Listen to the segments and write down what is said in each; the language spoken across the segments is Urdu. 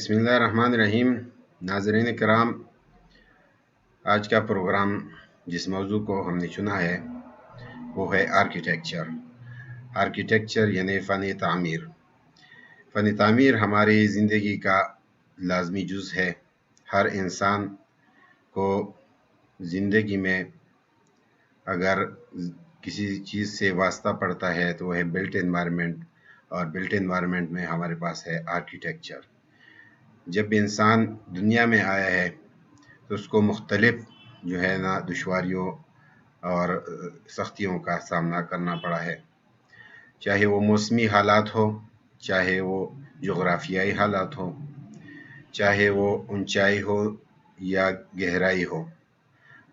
بسم اللہ الرحمن الرحیم۔ ناظرین کرام، آج کا پروگرام جس موضوع کو ہم نے چنا ہے وہ ہے آرکیٹیکچر۔ آرکیٹیکچر یعنی فن تعمیر۔ فن تعمیر ہماری زندگی کا لازمی جز ہے۔ ہر انسان کو زندگی میں اگر کسی چیز سے واسطہ پڑتا ہے تو وہ ہے بلٹ انوائرمنٹ، اور بلٹ انوائرمنٹ میں ہمارے پاس ہے آرکیٹیکچر۔ جب انسان دنیا میں آیا ہے تو اس کو مختلف جو ہے نا دشواریوں اور سختیوں کا سامنا کرنا پڑا ہے، چاہے وہ موسمی حالات ہو، چاہے وہ جغرافیائی حالات ہو، چاہے وہ اونچائی ہو یا گہرائی ہو،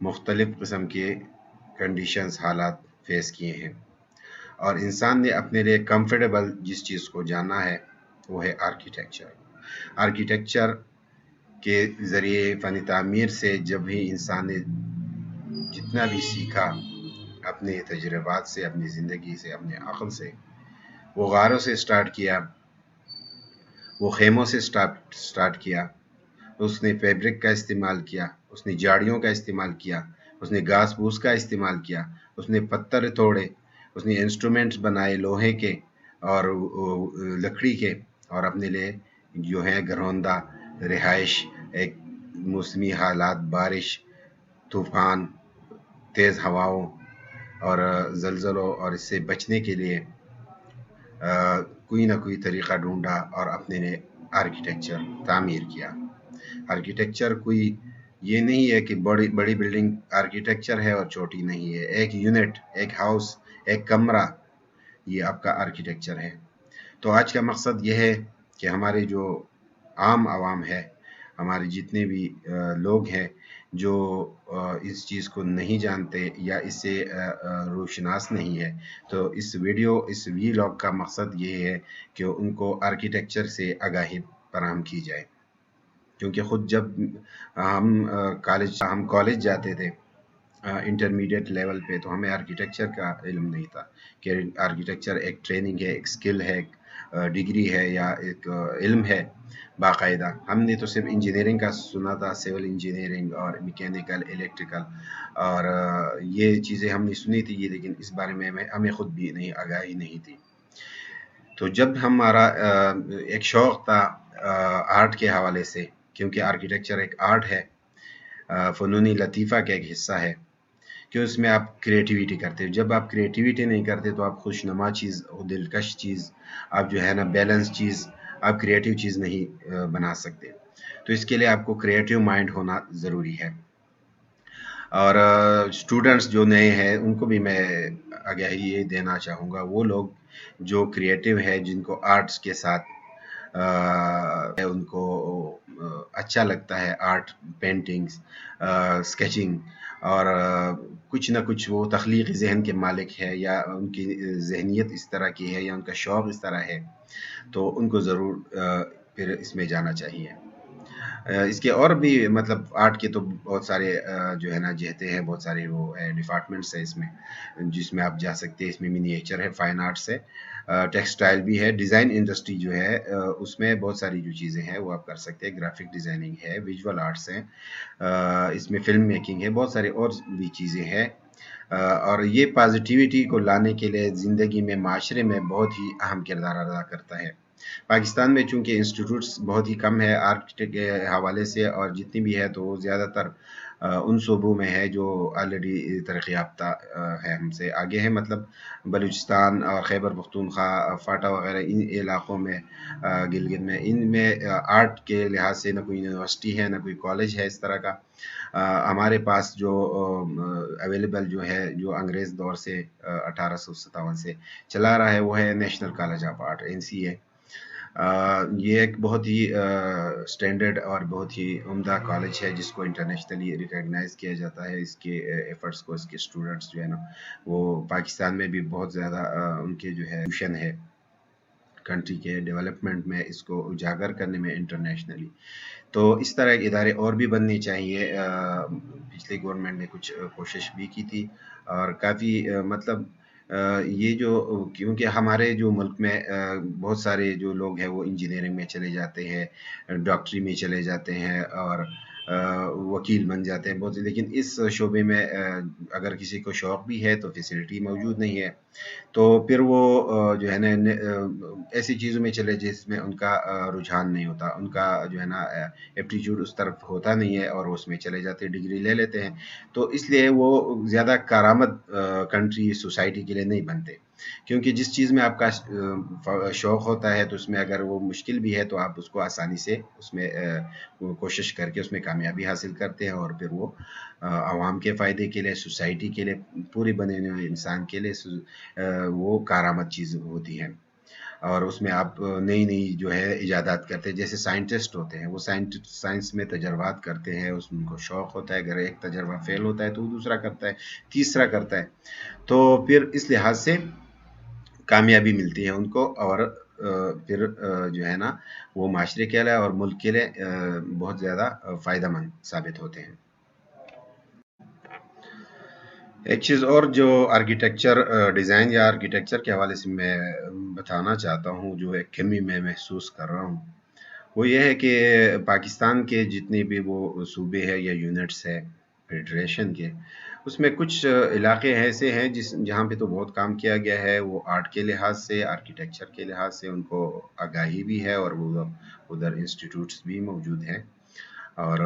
مختلف قسم کے کنڈیشنز حالات فیس کیے ہیں، اور انسان نے اپنے لیے کمفرٹیبل جس چیز کو جانا ہے وہ ہے آرکیٹیکچر۔ آرکیٹیکچر کے ذریعے فن تعمیر سے جب بھی انسان نے جتنا بھی سیکھا اپنے تجربات سے، اپنی زندگی سے، اپنے عقل سے، وہ غاروں سے سٹارٹ کیا، وہ خیموں سے سٹارٹ کیا، اس نے فیبرک کا استعمال کیا، اس نے جاڑیوں کا استعمال کیا، اس نے گھاس پھوس کا استعمال کیا، اس نے پتھر توڑے، اس نے انسٹرومنٹس بنائے لوہے کے اور لکڑی کے، اور اپنے لیے جو ہے گھروندہ رہائش، ایک موسمی حالات، بارش، طوفان، تیز ہواؤں اور زلزلوں اور اس سے بچنے کے لیے کوئی نہ کوئی طریقہ ڈھونڈا اور اپنے نے آرکیٹیکچر تعمیر کیا۔ آرکیٹیکچر کوئی یہ نہیں ہے کہ بڑی بڑی بلڈنگ آرکیٹیکچر ہے اور چھوٹی نہیں ہے، ایک یونٹ، ایک ہاؤس، ایک کمرہ، یہ آپ کا آرکیٹیکچر ہے۔ تو آج کا مقصد یہ ہے کہ ہمارے جو عام عوام ہے، ہمارے جتنے بھی لوگ ہیں جو اس چیز کو نہیں جانتے یا اس سے روشناس نہیں ہے، تو اس ویلاگ کا مقصد یہ ہے کہ ان کو آرکیٹیکچر سے آگاہی فراہم کی جائے، کیونکہ خود جب ہم کالج جاتے تھے انٹرمیڈیٹ لیول پہ، تو ہمیں آرکیٹیکچر کا علم نہیں تھا کہ آرکیٹیکچر ایک ٹریننگ ہے، ایک سکل ہے، ایک ڈگری ہے یا ایک علم ہے باقاعدہ۔ ہم نے تو صرف انجینئرنگ کا سنا تھا، سول انجینئرنگ اور میکینیکل، الیکٹریکل، اور یہ چیزیں ہم نے سنی تھی، لیکن اس بارے میں ہمیں خود بھی آگاہی نہیں تھی۔ تو جب ہمارا ایک شوق تھا آرٹ کے حوالے سے، کیونکہ آرکیٹیکچر ایک آرٹ ہے، فنونی لطیفہ کا ایک حصہ ہے، کہ اس میں آپ کریٹیویٹی کرتے ہو۔ جب آپ کریٹیویٹی نہیں کرتے تو آپ خوشنما چیز، دلکش چیز، آپ جو ہے نا بیلنس چیز، آپ کریٹیو چیز نہیں بنا سکتے۔ تو اس کے لیے آپ کو کریٹیو مائنڈ ہونا ضروری ہے۔ اور اسٹوڈنٹس جو نئے ہیں ان کو بھی میں آگاہی یہ دینا چاہوں گا، وہ لوگ جو کریٹیو ہے، جن کو آرٹس کے ساتھ ان کو اچھا لگتا ہے، آرٹ، پینٹنگز، اسکیچنگ، اور کچھ نہ کچھ وہ تخلیقی ذہن کے مالک ہے، یا ان کی ذہنیت اس طرح کی ہے، یا ان کا شوق اس طرح ہے، تو ان کو ضرور پھر اس میں جانا چاہیے۔ اس کے اور بھی مطلب آرٹ کے تو بہت سارے جو ہے نا جہتے ہیں، بہت سارے وہ ڈپارٹمنٹس ہیں اس میں، جس میں آپ جا سکتے ہیں۔ اس میں منییچر ہے، فائن آرٹس ہے، ٹیکسٹائل بھی ہے، ڈیزائن انڈسٹری جو ہے اس میں بہت ساری جو چیزیں ہیں وہ آپ کر سکتے ہیں، گرافک ڈیزائننگ ہے، ویژول آرٹس ہیں، اس میں فلم میکنگ ہے، بہت سارے اور بھی چیزیں ہیں، اور یہ پازیٹیوٹی کو لانے کے لیے زندگی میں، معاشرے میں بہت ہی اہم کردار ادا کرتا ہے۔ پاکستان میں چونکہ انسٹیٹیوٹس بہت ہی کم ہے آرٹ کے حوالے سے، اور جتنی بھی ہے تو وہ زیادہ تر ان صوبوں میں ہے جو آلریڈی ترقی یافتہ ہے، ہم سے آگے ہے، مطلب بلوچستان اور خیبر پختونخوا، فاٹا وغیرہ، ان علاقوں میں، گلگت میں، ان میں آرٹ کے لحاظ سے نہ کوئی یونیورسٹی ہے، نہ کوئی کالج ہے اس طرح کا۔ ہمارے پاس جو اویلیبل جو ہے، جو انگریز دور سے 1857 سے چلا رہا ہے، وہ ہے national college of art, NCA۔ یہ ایک بہت ہی سٹینڈرڈ اور بہت ہی عمدہ کالج ہے، جس کو انٹرنیشنلی ریکگنائز کیا جاتا ہے، اس کے ایفرٹس کو، اس کے اسٹوڈنٹس جو ہے نا وہ پاکستان میں بھی بہت زیادہ ان کے جو ہے مشن ہے کنٹری کے ڈیولپمنٹ میں، اس کو اجاگر کرنے میں انٹرنیشنلی۔ تو اس طرح کے ادارے اور بھی بننے چاہیے۔ پچھلی گورنمنٹ نے کچھ کوشش بھی کی تھی، اور کافی مطلب یہ جو کیونکہ ہمارے جو ملک میں بہت سارے جو لوگ ہیں وہ انجینئرنگ میں چلے جاتے ہیں، ڈاکٹری میں چلے جاتے ہیں اور وکیل بن جاتے ہیں بہت، لیکن اس شعبے میں اگر کسی کو شوق بھی ہے تو فیسلٹی موجود نہیں ہے، تو پھر وہ جو ہے نا ایسی چیزوں میں چلے جس میں ان کا رجحان نہیں ہوتا، ان کا جو ہے نا ایپٹیچیوڈ اس طرف ہوتا نہیں ہے اور اس میں چلے جاتے ہیں، ڈگری لے لیتے ہیں، تو اس لیے وہ زیادہ کارآمد کنٹری سوسائٹی کے لیے نہیں بنتے، کیونکہ جس چیز میں آپ کا شوق ہوتا ہے تو اس میں اگر وہ مشکل بھی ہے تو آپ اس کو آسانی سے اس میں کوشش کر کے اس میں کامیابی حاصل کرتے ہیں، اور پھر وہ عوام کے فائدے کے لیے، سوسائٹی کے لیے، پوری بنے ہوئے انسان کے لیے وہ کارآمد چیز ہوتی ہے، اور اس میں آپ نئی نئی جو ہے ایجادات کرتے ہیں، جیسے سائنٹسٹ ہوتے ہیں وہ سائنس میں تجربات کرتے ہیں، اس ان کو شوق ہوتا ہے، اگر ایک تجربہ فیل ہوتا ہے تو وہ دوسرا کرتا ہے، تیسرا کرتا ہے، تو پھر اس لحاظ سے کامیابی ملتی ہے ان کو، اور پھر جو ہے نا وہ معاشرے کے لیے اور ملک کے لیے بہت زیادہ فائدہ مند ثابت ہوتے ہیں۔ ایک چیز اور جو آرکیٹیکچر ڈیزائن یا آرکیٹیکچر کے حوالے سے میں بتانا چاہتا ہوں، جو ایک کمی میں محسوس کر رہا ہوں، وہ یہ ہے کہ پاکستان کے جتنے بھی وہ صوبے ہیں یا یونٹس ہے فیڈریشن کے، اس میں کچھ علاقے ایسے ہیں جہاں پہ تو بہت کام کیا گیا ہے، وہ آرٹ کے لحاظ سے، آرکیٹیکچر کے لحاظ سے ان کو آگاہی بھی ہے، اور وہ ادھر انسٹیٹیوٹس بھی موجود ہیں، اور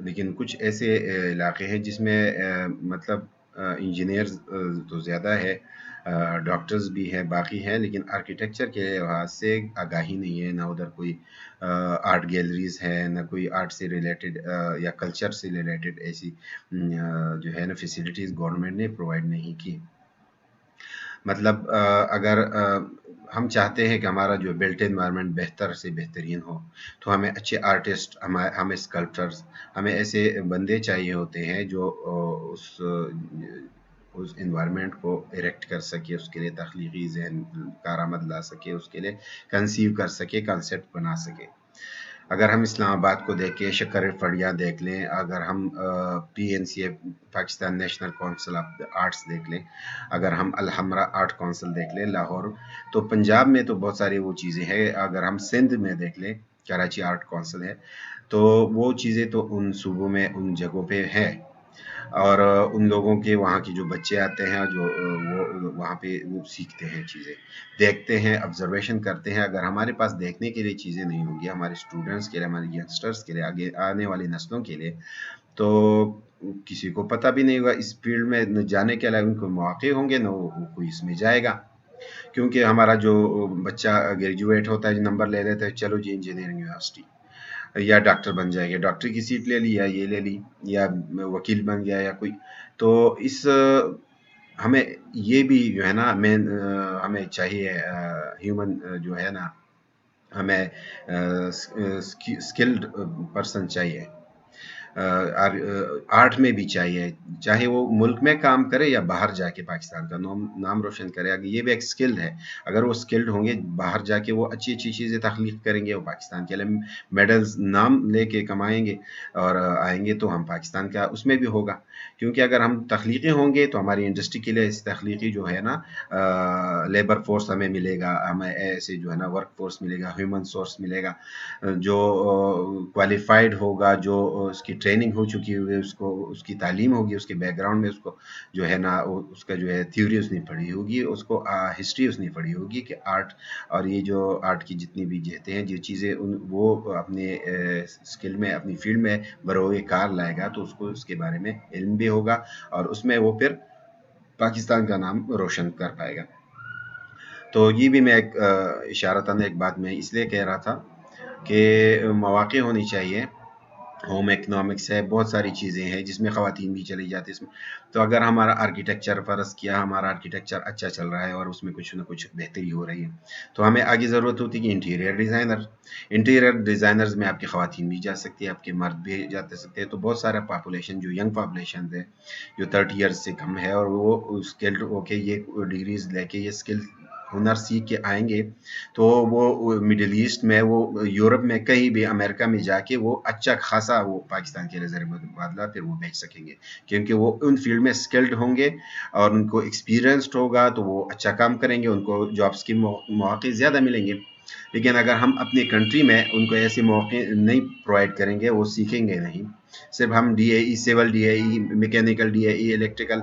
لیکن کچھ ایسے علاقے ہیں جس میں مطلب انجینئرز تو زیادہ ہے، ڈاکٹرز بھی ہے، باقی ہیں، لیکن آرکیٹیکچر کے لحاظ سے آگاہی نہیں ہے، نہ ادھر کوئی آرٹ گیلریز ہے، نہ کوئی آرٹ سے ریلیٹڈ یا کلچر سے ریلیٹڈ ایسی جو ہے نا فیسلٹیز گورنمنٹ نے پرووائڈ نہیں کی۔ مطلب اگر ہم چاہتے ہیں کہ ہمارا جو بلٹ انوائرمنٹ بہتر سے بہترین ہو، تو ہمیں اچھے آرٹسٹ، ہمیں اسکلپٹرز، ہمیں ایسے بندے چاہیے ہوتے ہیں جو اس انوائرمنٹ کو ایریکٹ کر سکے، اس کے لیے تخلیقی ذہن کارآمد لا سکے، اس کے لیے کنسیو کر سکے، کانسیپٹ بنا سکے۔ اگر ہم اسلام آباد کو دیکھیں، شکر فڑیاں دیکھ لیں، اگر ہم PNCA Pakistan national council of arts دیکھ لیں، اگر ہم الحمرہ آرٹ کونسل دیکھ لیں لاہور، تو پنجاب میں تو بہت ساری وہ چیزیں ہیں، اگر ہم سندھ میں دیکھ لیں کراچی آرٹ کونسل ہے، تو وہ چیزیں تو ان صوبوں میں ان جگہوں پہ ہے، اور ان لوگوں کے وہاں کے جو بچے آتے ہیں جو وہ وہاں پہ وہ سیکھتے ہیں، چیزیں دیکھتے ہیں، آبزرویشن کرتے ہیں۔ اگر ہمارے پاس دیکھنے کے لیے چیزیں نہیں ہوں گی ہمارے اسٹوڈنٹس کے لیے، ہمارے ینگسٹرس کے لیے، آگے آنے والی نسلوں کے لیے، تو کسی کو پتہ بھی نہیں ہوگا اس فیلڈ میں جانے کے علاوہ، ان کو مواقع ہوں گے نہ وہ کوئی اس میں جائے گا، کیونکہ ہمارا جو بچہ گریجویٹ ہوتا ہے، جو نمبر لے لیتا ہے، چلو جی انجینئرنگ یونیورسٹی، یا ڈاکٹر بن جائے گا، ڈاکٹر کی سیٹ لے لی یا یہ لے لی، یا وکیل بن گیا یا کوئی، تو اس ہمیں یہ بھی جو ہے نا ہمیں چاہیے، ہیومن جو ہے نا، ہمیں اسکلڈ پرسن چاہیے، آرٹ میں بھی چاہیے، چاہے وہ ملک میں کام کرے یا باہر جا کے پاکستان کا نام روشن کرے، اگر یہ بھی ایک اسکلڈ ہے، اگر وہ اسکلڈ ہوں گے باہر جا کے وہ اچھی اچھی چیزیں تخلیق کریں گے، وہ پاکستان کے لیے میڈلز نام لے کے کمائیں گے اور آئیں گے، تو ہم پاکستان کا اس میں بھی ہوگا، کیونکہ اگر ہم تخلیقی ہوں گے تو ہماری انڈسٹری کے لیے تخلیقی جو ہے نا لیبر فورس ہمیں ملے گا، ہمیں ایسے جو ہے نا ورک فورس ملے گا، ہیومن سورس ملے گا، جو کوالیفائڈ ہوگا، جو اس کی ٹریننگ ہو چکی ہوئی، اس کی تعلیم ہوگی، اس کے بیک گراؤنڈ میں اس کو جو ہے نا اس کا جو ہے تھیوری اس نے پڑھی ہوگی، اس کو ہسٹری اس نے پڑھی ہوگی کہ آرٹ اور یہ جو آرٹ کی جتنی بھی جہتیں ہیں، جو چیزیں وہ اپنے اسکل میں، اپنی فیلڈ میں بروئے کار لائے گا، تو اس کو اس کے بارے میں علم بھی ہوگا، اور اس میں وہ پھر پاکستان کا نام روشن کر پائے گا۔ تو یہ بھی میں ایک اشارتاً ایک بات میں اس لیے کہہ رہا تھا کہ مواقع ہونی چاہیے، ہوم اکنامکس ہے، بہت ساری چیزیں ہیں جس میں خواتین بھی چلی جاتی اس میں، تو اگر ہمارا آرکیٹیکچر فرض کیا ہمارا آرکیٹیکچر اچھا چل رہا ہے اور اس میں کچھ نہ کچھ بہتری ہو رہی ہے، تو ہمیں آگے ضرورت ہوتی ہے کہ انٹیریئر ڈیزائنرز میں آپ کی خواتین بھی جا سکتی ہے، آپ کے مرد بھی جا سکتے ہیں، تو بہت سارا پاپولیشن جو ینگ پاپولیشن ہے جو 30 ایئرز سے کم ہے، اور وہ اسکلڈ ہو کے یہ ڈگریز لے کے یہ اسکل ہنر سیکھ کے آئیں گے تو وہ مڈل ایسٹ میں، وہ یورپ میں، کہیں بھی امریکہ میں جا کے وہ اچھا خاصا وہ پاکستان کے زر مبادلہ پھر وہ بیچ سکیں گے، کیونکہ وہ ان فیلڈ میں اسکلڈ ہوں گے اور ان کو ایکسپیرینسڈ ہوگا، تو وہ اچھا کام کریں گے، ان کو جابس کے مواقع زیادہ ملیں گے۔ لیکن اگر ہم اپنی کنٹری میں ان کو ایسے مواقع نہیں پرووائڈ کریں گے، وہ سیکھیں گے نہیں، صرف ہم D A E, civil D A E, mechanical D A E, electrical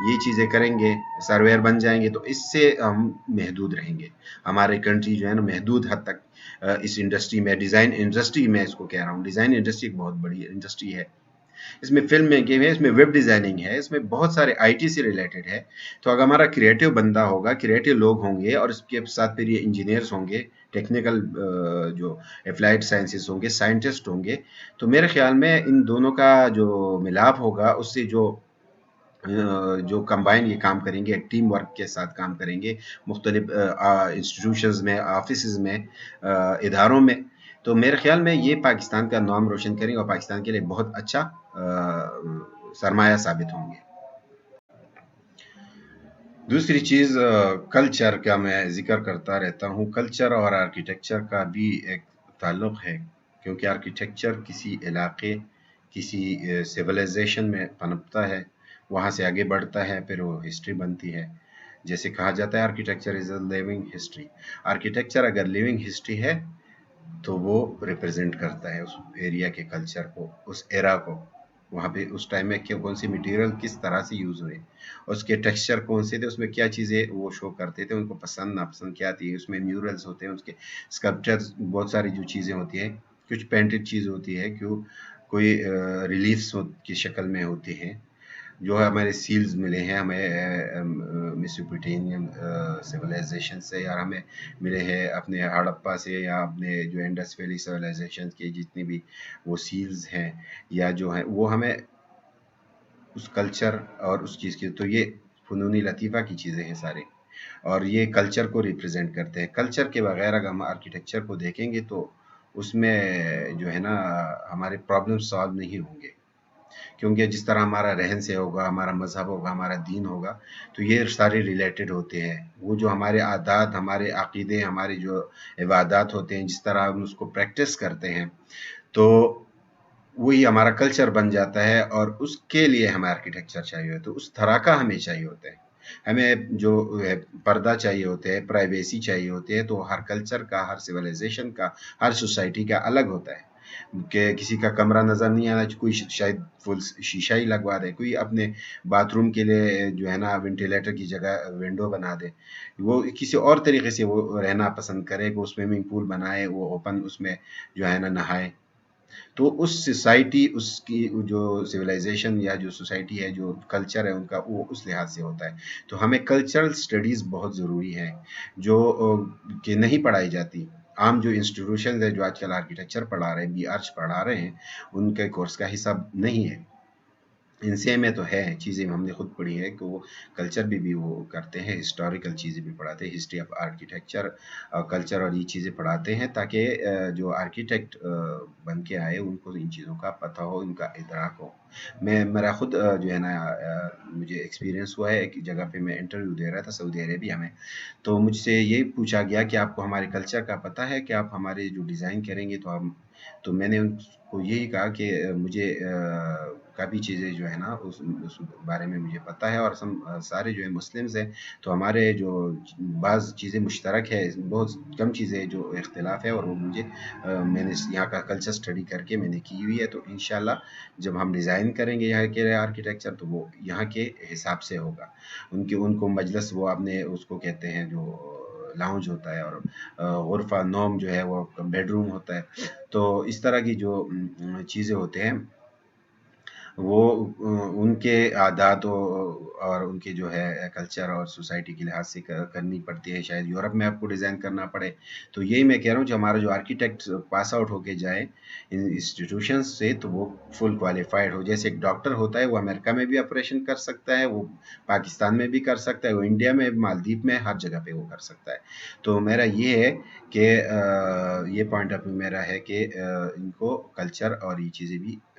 یہ چیزیں کریں گے، سرویئر بن جائیں گے، تو اس سے ہم محدود رہیں گے۔ ہماری کنٹری جو ہے نا محدود حد تک اس انڈسٹری میں، ڈیزائن انڈسٹری میں اس کو کہہ رہا ہوں، ڈیزائن انڈسٹری ایک بہت بڑی انڈسٹری ہے، اس میں فلم میکنگ ہے، اس میں ویب ڈیزائننگ ہے، اس میں بہت سارے آئی ٹی سے ریلیٹڈ ہے۔ تو اگر ہمارا کریٹو بندہ ہوگا، کریٹو لوگ ہوں گے، اور اس کے ساتھ پھر یہ انجینئرس ہوں گے، ٹیکنیکل جو اپلائیڈ سائنسز ہوں گے، سائنٹسٹ ہوں گے، تو میرے خیال میں ان دونوں کا جو ملاپ ہوگا، اس سے جو کمبائن یہ کام کریں گے، ایک ٹیم ورک کے ساتھ کام کریں گے، مختلف انسٹیٹیوشنز میں، آفیسز میں، اداروں میں، تو میرے خیال میں یہ پاکستان کا نام روشن کریں اور پاکستان کے لیے بہت اچھا سرمایہ ثابت ہوں گے۔ دوسری چیز کلچر کا میں ذکر کرتا رہتا ہوں، کلچر اور آرکیٹیکچر کا بھی ایک تعلق ہے، کیونکہ آرکیٹیکچر کسی علاقے، کسی سیولائزیشن میں پنپتا ہے، وہاں سے آگے بڑھتا ہے، پھر وہ ہسٹری بنتی ہے۔ جیسے کہا جاتا ہے architecture is a living history, architecture اگر لیونگ ہسٹری ہے تو وہ ریپرزینٹ کرتا ہے اس ایریا کے کلچر کو، اس ایرا کو، وہاں پہ اس ٹائم میں کون سی مٹیریل کس طرح سے یوز ہوئے، اس کے ٹیکسچر کون سے تھے، اس میں کیا چیزیں وہ شو کرتے تھے، ان کو پسند ناپسند کیا تھی، اس میں میورلز ہوتے ہیں، اس کے اسکلپچرز، بہت ساری جو چیزیں ہوتی ہیں، کچھ پینٹڈ چیز ہوتی ہے، کوئی ریلیفس کی شکل میں ہوتی ہیں، جو ہمارے سیلز ملے ہیں ہمیں میسوپوٹیمین سیولائزیشن سے، یا ہمیں ملے ہیں اپنے ہڑپا سے، یا اپنے جو انڈس ویلی سیولائزیشن کے جتنی بھی وہ سیلز ہیں، یا جو ہیں وہ ہمیں اس کلچر اور اس چیز کی، تو یہ فنونی لطیفہ کی چیزیں ہیں سارے، اور یہ کلچر کو ریپرزینٹ کرتے ہیں۔ کلچر کے بغیر اگر ہم آرکیٹیکچر کو دیکھیں گے تو اس میں جو ہے نا ہمارے پرابلم سالو نہیں ہوں گے، کیونکہ جس طرح ہمارا رہن سے ہوگا، ہمارا مذہب ہوگا، ہمارا دین ہوگا، تو یہ سارے ریلیٹڈ ہوتے ہیں، وہ جو ہمارے عادات، ہمارے عقیدے، ہمارے جو عبادات ہوتے ہیں، جس طرح ہم اس کو پریکٹس کرتے ہیں، تو وہی ہمارا کلچر بن جاتا ہے، اور اس کے لیے ہمیں آرکیٹیکچر چاہیے ہوتا ہے، اس طرح کا ہمیں چاہیے ہوتا ہے، ہمیں جو پردہ چاہیے ہوتے ہیں، پرائیویسی چاہیے ہوتے ہیں، تو ہر کلچر کا، ہر سیولائزیشن کا، ہر سوسائٹی کا الگ ہوتا ہے، کہ کسی کا کمرہ نظر نہیں آنا، کوئی شاید فل شیشہ ہی لگوا دے، کوئی اپنے باتھ روم کے لیے جو ہے نا وینٹیلیٹر کی جگہ ونڈو بنا دے، وہ کسی اور طریقے سے وہ رہنا پسند کرے، کہ وہ سوئمنگ پول بنائے، وہ اوپن اس میں جو ہے نا نہائے، تو اس سوسائٹی، اس کی جو سیولائزیشن یا جو سوسائٹی ہے، جو کلچر ہے ان کا، وہ اس لحاظ سے ہوتا ہے۔ تو ہمیں کلچرل سٹڈیز بہت ضروری ہے، جو کہ نہیں پڑھائی جاتی، عام جو انسٹیٹیوشنز ہیں جو آج کل آرکیٹیکچر پڑھا رہے ہیں، بی آرچ پڑھا رہے ہیں، ان کے کورس کا حصہ نہیں ہے، ان سے میں تو ہے چیزیں ہم نے خود پڑھی ہے، کہ وہ کلچر بھی وہ کرتے ہیں، ہسٹوریکل چیزیں بھی پڑھاتے ہیں، ہسٹری آف آرکیٹیکچر، کلچر اور یہ چیزیں پڑھاتے ہیں، تاکہ جو آرکیٹیکٹ بن کے آئے ان کو ان چیزوں کا پتہ ہو، ان کا ادراک ہو۔ میرا خود جو ہے نا مجھے ایکسپیرینس ہوا ہے، ایک جگہ پہ میں انٹرویو دے رہا تھا سعودی عربیہ میں، تو مجھ سے یہ پوچھا گیا کہ آپ کو ہمارے کلچر کا پتہ ہے کہ آپ ہمارے جو ڈیزائن کریں گے، تو میں نے ان کو یہی کہا کہ مجھے کافی چیزیں جو ہے نا اس بارے میں مجھے پتہ ہے، اور ہم سارے جو ہے مسلمز ہیں، تو ہمارے جو بعض چیزیں مشترک ہے، بہت کم چیزیں جو اختلاف ہے، اور وہ میں نے یہاں کا کلچر اسٹڈی کر کے میں نے کی ہوئی ہے، تو انشاءاللہ جب ہم ڈیزائن کریں گے یہاں کے آرکیٹیکچر، تو وہ یہاں کے حساب سے ہوگا، ان کو مجلس، وہ اپنے اس کو کہتے ہیں جو لاؤنج ہوتا ہے، اور غرفہ نوم جو ہے وہ بیڈ روم ہوتا ہے، تو اس طرح کی جو چیزیں ہوتے ہیں، وہ ان کے عادات اور ان کے جو ہے کلچر اور سوسائٹی کے لحاظ سے کرنی پڑتی ہے، شاید یورپ میں آپ کو ڈیزائن کرنا پڑے، تو یہی میں کہہ رہا ہوں، جو ہمارا جو آرکیٹیکٹ پاس آؤٹ ہو کے جائے انسٹیٹیوشنز سے، تو وہ فل کوالیفائڈ ہو، جیسے ایک ڈاکٹر ہوتا ہے، وہ امریکہ میں بھی آپریشن کر سکتا ہے، وہ پاکستان میں بھی کر سکتا ہے، وہ انڈیا میں، مالدیپ میں، ہر جگہ پہ وہ کر سکتا ہے۔ تو میرا یہ ہے کہ یہ پوائنٹ آف ویو میرا ہے کہ ان کو کلچر اور یہ چیزیں بھی